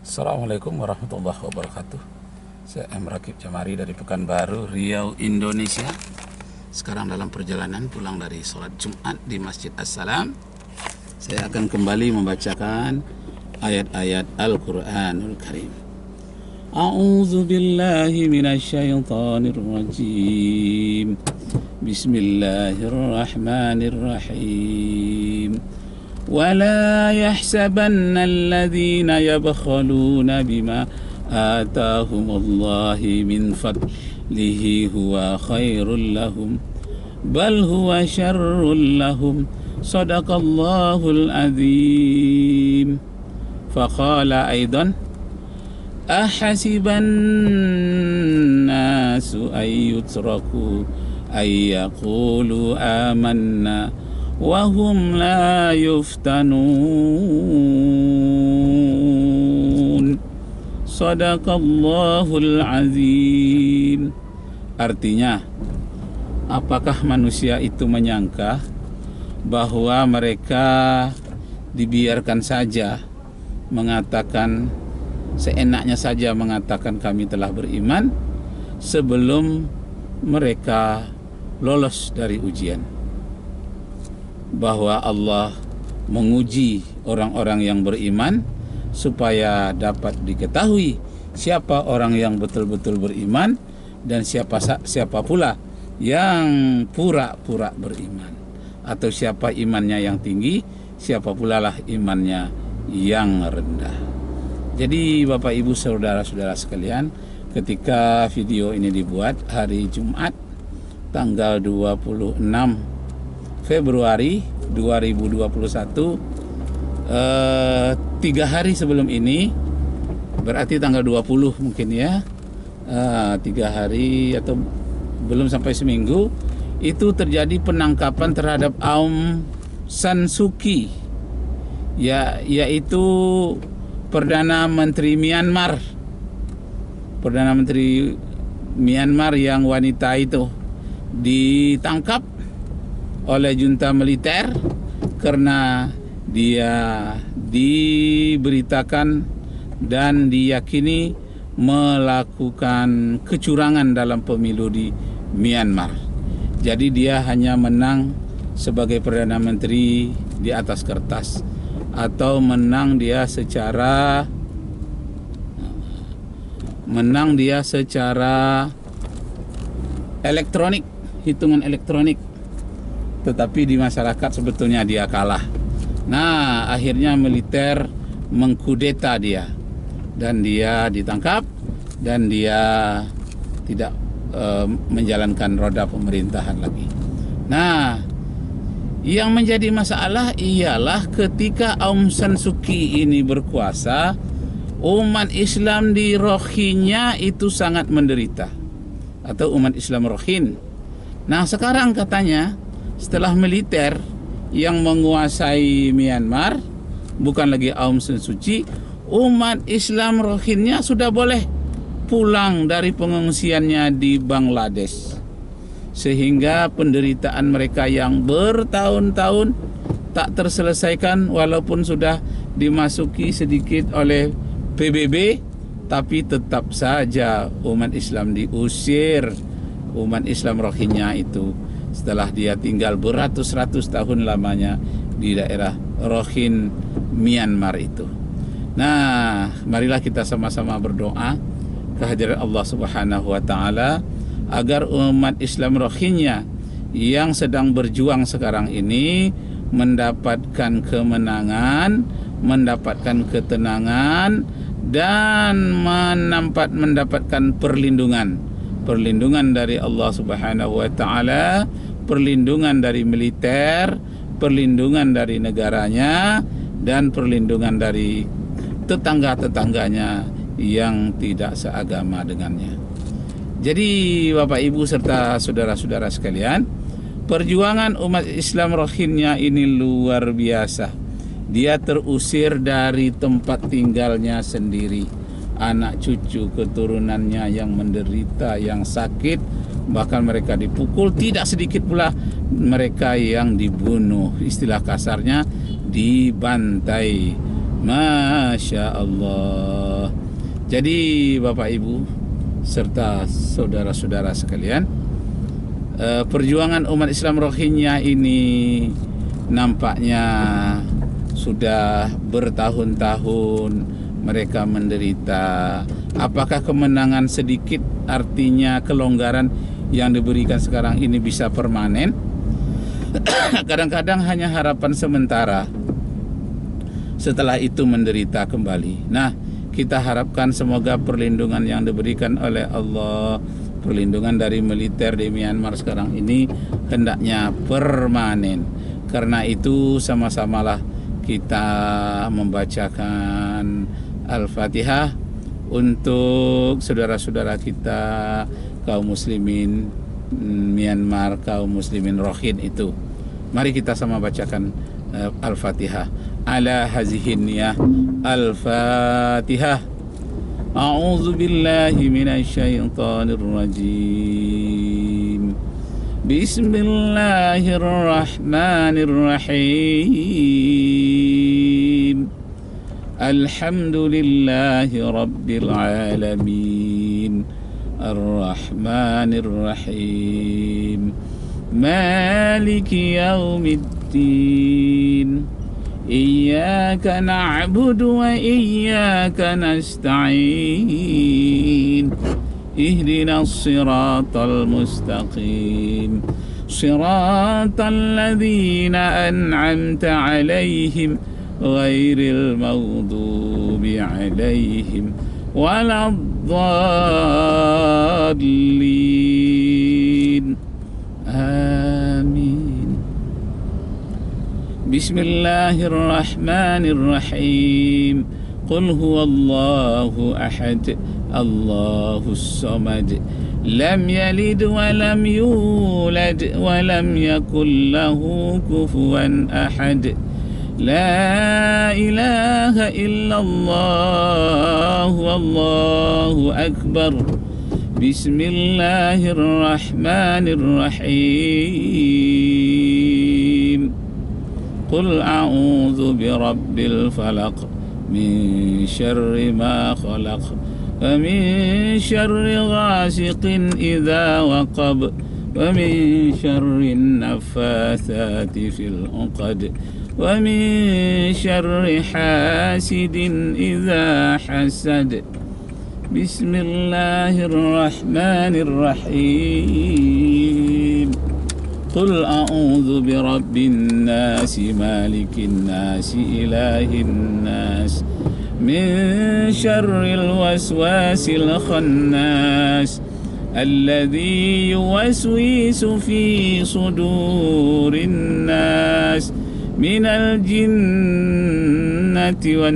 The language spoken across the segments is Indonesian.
Assalamualaikum warahmatullahi wabarakatuh. Saya M. Rakib Jamari dari Pekanbaru, Riau, Indonesia. Sekarang dalam perjalanan pulang dari sholat Jumat di Masjid As-Salam. Saya akan kembali membacakan ayat-ayat Al-Quranul Karim. A'udzu billahi minasyaitonir rajim. Bismillahirrahmanirrahim. ولا يحسبن الذين يبخلون بما آتاهم الله من فضله هو خير لهم بل هو شر لهم صدق الله العظيم. فقال أيضا أحسب الناس أن يتركوا أن يقولوا آمنا wahum la yuftanun. Sadaqallahul azim. Artinya, apakah manusia itu menyangka bahwa mereka dibiarkan saja mengatakan, seenaknya saja mengatakan kami telah beriman sebelum mereka lolos dari ujian? Bahwa Allah menguji orang-orang yang beriman supaya dapat diketahui siapa orang yang betul-betul beriman dan siapa pula yang pura-pura beriman, atau siapa imannya yang tinggi, siapa pula lah imannya yang rendah. Jadi Bapak Ibu saudara-saudara sekalian, ketika video ini dibuat hari Jumat tanggal 26 Februari 2021, 3 hari sebelum ini, berarti tanggal 20 mungkin ya, 3 hari atau belum sampai seminggu, itu terjadi penangkapan terhadap Aung San Suu Kyi, yaitu Perdana Menteri Myanmar yang wanita itu ditangkap oleh junta militer karena dia diberitakan dan diyakini melakukan kecurangan dalam pemilu di Myanmar. Jadi dia hanya menang sebagai Perdana Menteri di atas kertas, atau menang dia secara elektronik, hitungan elektronik. Tetapi di masyarakat sebetulnya dia kalah. Nah, akhirnya militer mengkudeta dia, dan dia ditangkap, dan dia tidak menjalankan roda pemerintahan lagi. Nah, yang menjadi masalah ialah ketika Aung San Suu Kyi ini berkuasa, umat Islam di Rohingya itu sangat menderita, atau umat Islam Rohingya. Nah, sekarang katanya setelah militer yang menguasai Myanmar, bukan lagi Aung San Suu Kyi, umat Islam Rohingya sudah boleh pulang dari pengungsiannya di Bangladesh, sehingga penderitaan mereka yang bertahun-tahun tak terselesaikan, walaupun sudah dimasuki sedikit oleh PBB, tapi tetap saja umat Islam diusir. Umat Islam Rohingya itu setelah dia tinggal beratus-ratus tahun lamanya di daerah Rohingya Myanmar itu. Nah, marilah kita sama-sama berdoa kehadiran Allah Subhanahu wa taala agar umat Islam Rohingya yang sedang berjuang sekarang ini mendapatkan kemenangan, mendapatkan ketenangan, dan mendapatkan perlindungan dari Allah Subhanahu wa taala, perlindungan dari militer, perlindungan dari negaranya, dan perlindungan dari tetangga-tetangganya yang tidak seagama dengannya. Jadi Bapak Ibu serta saudara-saudara sekalian, perjuangan umat Islam Rohingya ini luar biasa. Dia terusir dari tempat tinggalnya sendiri, anak cucu keturunannya yang menderita, yang sakit, bahkan mereka dipukul. Tidak sedikit pula mereka yang dibunuh, istilah kasarnya dibantai. Masya Allah. Jadi Bapak Ibu serta saudara-saudara sekalian, perjuangan umat Islam Rohingya ini nampaknya sudah bertahun-tahun mereka menderita. Apakah kemenangan sedikit artinya kelonggaran yang diberikan sekarang ini bisa permanen? Kadang-kadang hanya harapan sementara, setelah itu menderita kembali. Nah, kita harapkan semoga perlindungan yang diberikan oleh Allah, perlindungan dari militer di Myanmar sekarang ini hendaknya permanen. Karena itu sama-samalah kita membacakan Al-Fatihah untuk saudara-saudara kita kaum muslimin Myanmar, kaum muslimin Rohingya itu. Mari kita sama bacakan Al-Fatihah. Ala hazihin ya Al-Fatihah. A'udzu billahi minasyaitonir rajim. Bismillahirrahmanirrahim. Alhamdulillahi rabbil alamin. Ar-Rahmanir-Rahim. Maliki yaumiddin. Iyyaka na'budu wa iyyaka nasta'in. Ihdinas siratal mustaqim. Siratal ladzina an'amta 'alaihim ghairil maghdubi 'alaihim waladdallin. Amin. Bismillahirrahmanirrahim. Qul huwallahu ahad, Allahus samad, lam yalid wa lam yulad wa lam yakul lahu kufuwan ahad. La ilaha illallah wallahu akbar. Bismillahirrahmanirrahim. Qul a'udzu birabbil falaq min syarri ma khalaq wa min syarri ghasiqin idza waqab wa min syarri naffatsati fil 'uqad wa min syarri hasidin idza hasad. Bismillahirrahmanirrahim. Qul a'udzu birabbin nasi malikin nasi ilahin nas min syarril waswasil khannas alladzi yuwaswisu fi sudurin nas minal jinnati wan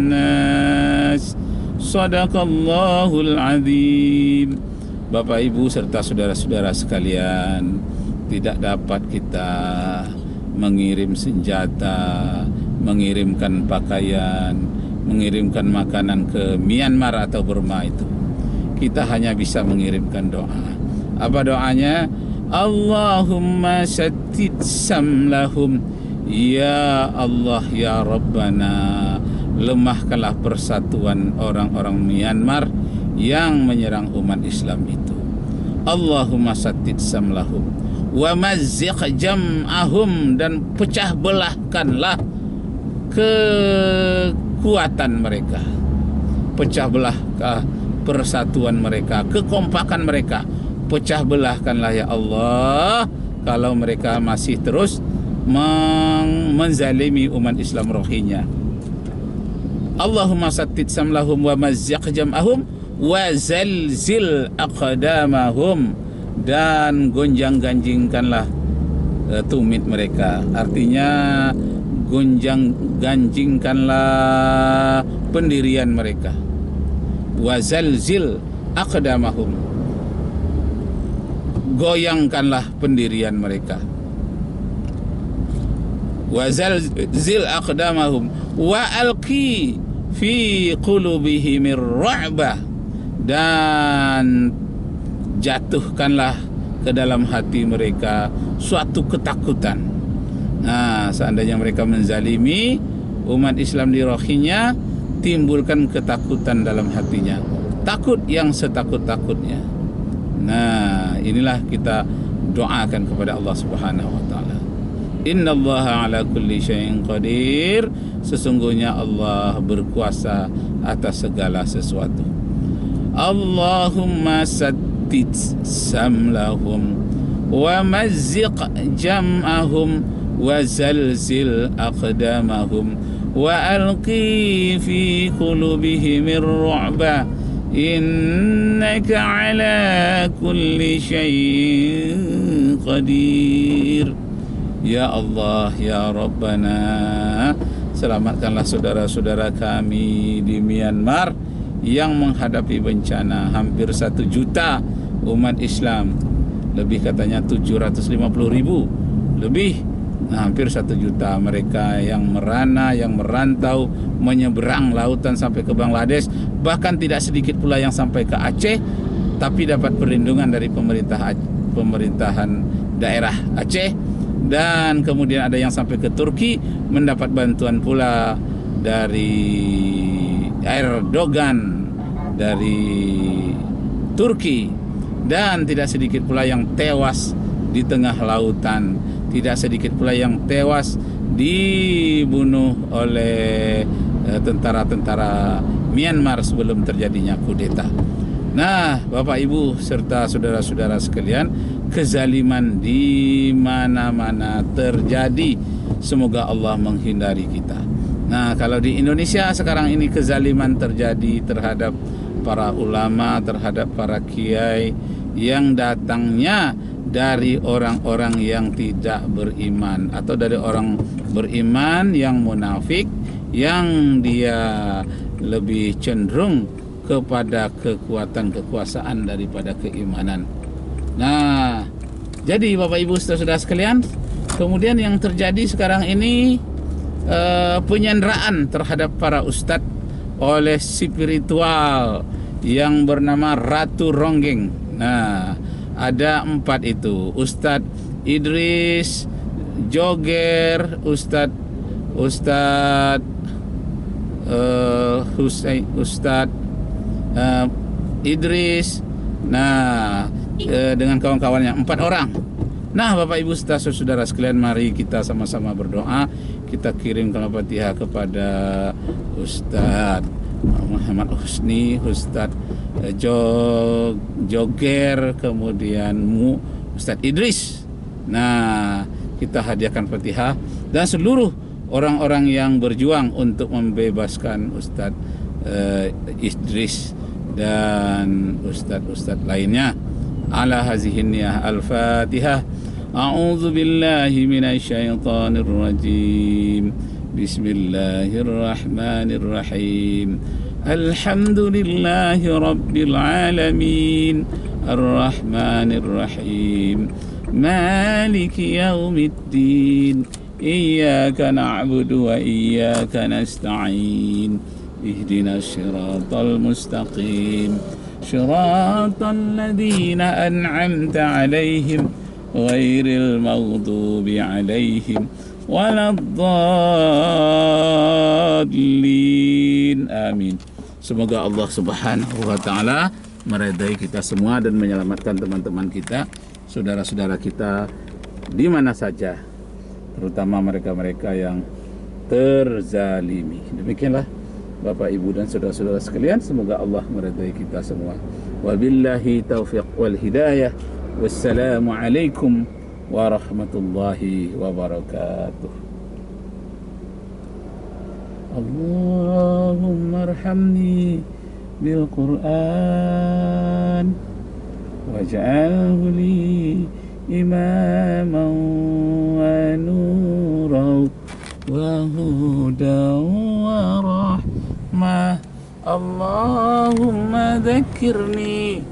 nas. Sadaqallahul azim. Bapak Ibu serta saudara-saudara sekalian, tidak dapat kita mengirim senjata, mengirimkan pakaian, mengirimkan makanan ke Myanmar atau Burma itu. Kita hanya bisa mengirimkan doa. Apa doanya? Allahumma sattid samlahum. Ya Allah, ya Rabbana, lemahkanlah persatuan orang-orang Myanmar yang menyerang umat Islam itu. Allahumma sattid samlahum wa mazziq jam'ahum, dan pecah belahkanlah kekuatan mereka, pecah belah persatuan mereka, kekompakan mereka, pecah belahkanlah ya Allah kalau mereka masih terus menzalimi umat Islam Rohingya. Allahumma sattid samlahum wa mazziq jam'ahum wa zalzil aqdamahum, dan gonjang-ganjingkanlah tumit mereka. Artinya gonjang-ganjingkanlah pendirian mereka. Wa zalzil aqdamahum, goyangkanlah pendirian mereka. Wa zalzil aqdamahum wa alqi fi qulubihimir ra'bah, dan jatuhkanlah ke dalam hati mereka suatu ketakutan. Nah, seandainya mereka menzalimi umat Islam di rohinya, timbulkan ketakutan dalam hatinya, takut yang setakut-takutnya. Nah, inilah kita doakan kepada Allah Subhanahu wa taala. Innallaha ala kulli syai'in qadir. Sesungguhnya Allah berkuasa atas segala sesuatu. Allahumma saddid samlahum wa mazziq jam'ahum wa zalzil aqdamahum wa alqi fi qulubihim ar-ru'ba innaka ala kulli syai'in qadir. Ya Allah, ya Rabbana, selamatkanlah saudara-saudara kami di Myanmar yang menghadapi bencana. Hampir 1 juta umat Islam, lebih katanya 750.000 lebih. Nah, hampir 1 juta mereka yang merana, yang merantau, menyeberang lautan sampai ke Bangladesh. Bahkan tidak sedikit pula yang sampai ke Aceh, tapi dapat perlindungan dari pemerintahan daerah Aceh. Dan kemudian ada yang sampai ke Turki, mendapat bantuan pula dari Erdogan dari Turki. Dan tidak sedikit pula yang tewas di tengah lautan, tidak sedikit pula yang tewas dibunuh oleh tentara-tentara Myanmar sebelum terjadinya kudeta. Nah, Bapak Ibu serta saudara-saudara sekalian, kezaliman di mana-mana terjadi. Semoga Allah menghindari kita. Nah, kalau di Indonesia sekarang ini kezaliman terjadi terhadap para ulama, terhadap para kiai yang datangnya dari orang-orang yang tidak beriman, atau dari orang beriman yang munafik, yang dia lebih cenderung kepada kekuatan kekuasaan daripada keimanan. Nah, jadi Bapak Ibu saudara sekalian, kemudian yang terjadi sekarang ini penyanderaan terhadap para ustadz oleh spiritual yang bernama Ratu Ronggeng. Nah, ada 4 itu: Ustadz Idris, Joger, Ustadz Idris, nah dengan kawan-kawannya 4 orang. Nah, Bapak Ibu saudara sekalian, mari kita sama-sama berdoa. Kita kirim Al-Fatihah kepada Ustadz Muhammad Husni, Ustadz Joger, kemudian Ustadz Idris. Nah, kita hadiahkan Fatihah dan seluruh orang-orang yang berjuang untuk membebaskan Ustadz Idris dan ustadz-ustadz lainnya. Ala hazihin niyah. Al-Fatihah. A'udzu billahi minasyaitonir rajim. Bismillahirrahmanirrahim. Alhamdulillahi rabbil alamin. Ar-Rahmanir Rahim. Maliki yaumiddin. Iyyaka na'budu wa iyyaka nasta'in. Ihdinas siratal mustaqim. Siratal ladzina an'amta 'alaihim ghairil maghdubi 'alaihim waladdallin. Amin. Semoga Allah Subhanahu wa taala meridai kita semua dan menyelamatkan teman-teman kita, saudara-saudara kita di mana saja, terutama mereka-mereka yang terzalimi. Demikianlah Bapak Ibu dan saudara-saudara sekalian, semoga Allah meridai kita semua. Wabillahi taufiq wal hidayah. Wassalamu alaikum warahmatullahi wabarakatuh. Allahumma arhamni bil Qur'an waj'alhu li imaman wa nuran wa hudan wa rahmah. Allahumma dhakkirni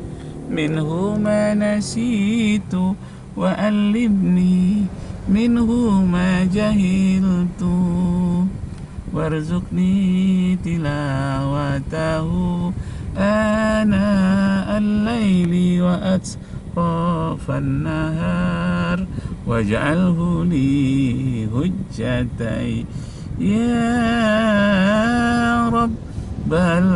minhu ma nasitu wa allimni minhu ma jahiltu warzuqni tilawatahu ana al-laili wa atrafan nahar waj'alhu li hujjatai ya rabbal